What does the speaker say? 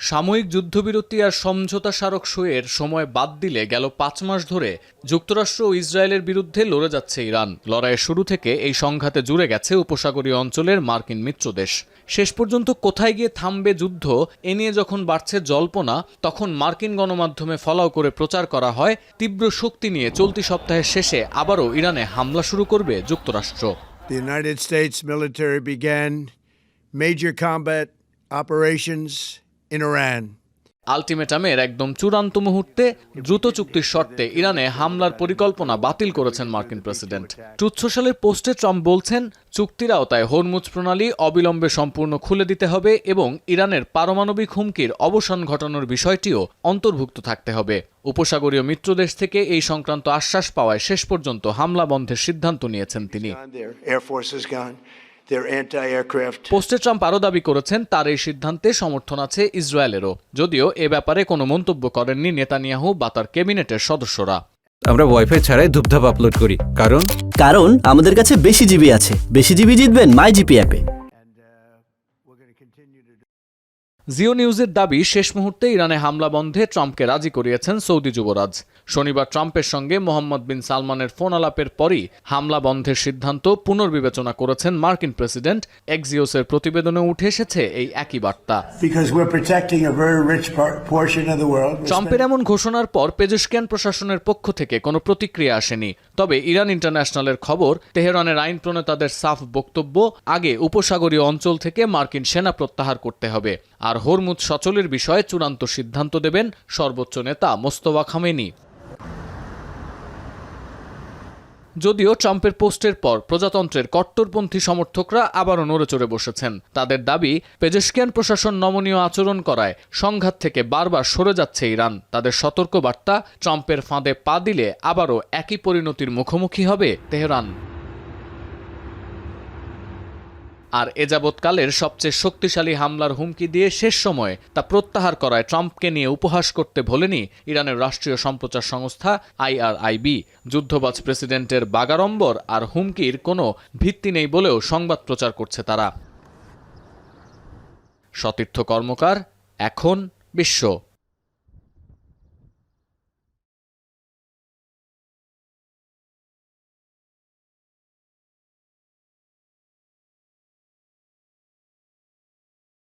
সাময়িক যুদ্ধবিরতি আর সমঝোতা স্মারক সইয়ের সময় বাদ দিলে গেল ৫ মাস ধরে যুক্তরাষ্ট্র ও ইসরায়েলের বিরুদ্ধে লড়ে যাচ্ছে ইরান। লড়াইয়ের শুরু থেকে এই সংঘাতে জুড়ে গেছে উপসাগরীয় অঞ্চলের মার্কিন মিত্রদেশ। শেষ পর্যন্ত কোথায় গিয়ে থামবে যুদ্ধ এ নিয়ে যখন বাড়ছে জল্পনা, তখন মার্কিন গণমাধ্যমে ফলাও করে প্রচার করা হয় তীব্র শক্তি নিয়ে চলতি সপ্তাহের শেষে আবারও ইরানে হামলা শুরু করবে যুক্তরাষ্ট্র। The United States military began major combat operations in Iran. আলটিমেটামের একদম চূড়ান্ত মুহূর্তে দ্রুত চুক্তির শর্তে ইরানে হামলার পরিকল্পনা বাতিল করেছেন মার্কিন প্রেসিডেন্ট। ট্রুথ সোশ্যালের পোস্টে ট্রাম্প বলছেন, চুক্তির আওতায় হরমুজ প্রণালী অবিলম্বে সম্পূর্ণ খুলে দিতে হবে এবং ইরানের পারমাণবিক হুমকির অবসান ঘটানোর বিষয়টিও অন্তর্ভুক্ত থাকতে হবে। উপসাগরীয় মিত্রদেশ থেকে এই সংক্রান্ত আশ্বাস পাওয়ায় শেষ পর্যন্ত হামলা বন্ধের সিদ্ধান্ত নিয়েছেন তিনি। পোস্টে ট্রাম্প আরও দাবি করেছেন, তার এই সিদ্ধান্তে সমর্থন আছে ইসরায়েলেরও, যদিও এ ব্যাপারে কোনো মন্তব্য করেননি নেতানিয়াহু বা তার ক্যাবিনেটের সদস্যরা। আমরা ওয়াইফাই ছাড়াই ধুপধাপ আপলোড করি, কারণ আমাদের কাছে বেশি জিবি আছে। বেশি জিবি জিতবেন মাই জিপি অ্যাপে। জিও নিউজের দাবি, শেষ মুহূর্তে ইরানে হামলা বন্ধে ট্রাম্পকে রাজি করিয়েছেন সৌদি যুবরাজ। শনিবার ট্রাম্পের সঙ্গে মোহাম্মদ বিন সালমানের ফোন আলাপের পরই হামলা বন্ধের সিদ্ধান্ত পুনর্বিবেচনা করেছেন মার্কিন প্রেসিডেন্ট। এক্সিওসের প্রতিবেদনে উঠে এসেছে এই একই বার্তা। ট্রাম্পের এমন ঘোষণার পর পেজেশকিয়ান প্রশাসনের পক্ষ থেকে কোনো প্রতিক্রিয়া আসেনি। তবে ইরান ইন্টারন্যাশনালের খবর, তেহরানের আইন প্রণেতাদের সাফ বক্তব্য, আগে উপসাগরীয় অঞ্চল থেকে মার্কিন সেনা প্রত্যাহার করতে হবে আর হরমুজ সচলের বিষয়ে চূড়ান্ত সিদ্ধান্ত দেবেন সর্বোচ্চ নেতা মোস্তফা খামেনি। যদিও ট্রাম্পের পোস্টের পর প্রজাতন্ত্রের কট্টরপন্থী সমর্থকরা আবারও নড়েচড়ে বসেছেন। তাদের দাবি, পেজেশকিয়ান প্রশাসন নমনীয় আচরণ করায় সংঘাত থেকে বারবার সরে যাচ্ছে ইরান। তাদের সতর্ক বার্তা, ট্রাম্পের ফাঁদে পা দিলে আবারও একই পরিণতির মুখোমুখি হবে তেহরান। আর এ যাবৎকালের সবচেয়ে শক্তিশালী হামলার হুমকি দিয়ে শেষ সময়ে তা প্রত্যাহার করায় ট্রাম্পকে নিয়ে উপহাস করতে ভোলেনি ইরানের রাষ্ট্রীয় সম্প্রচার সংস্থা IRIB। যুদ্ধবাজ প্রেসিডেন্টের বাগাড়ম্বর আর হুমকির কোনো ভিত্তি নেই বলেও সংবাদ প্রচার করছে তারা। সতীর্থ কর্মকার, এখন বিশ্ব।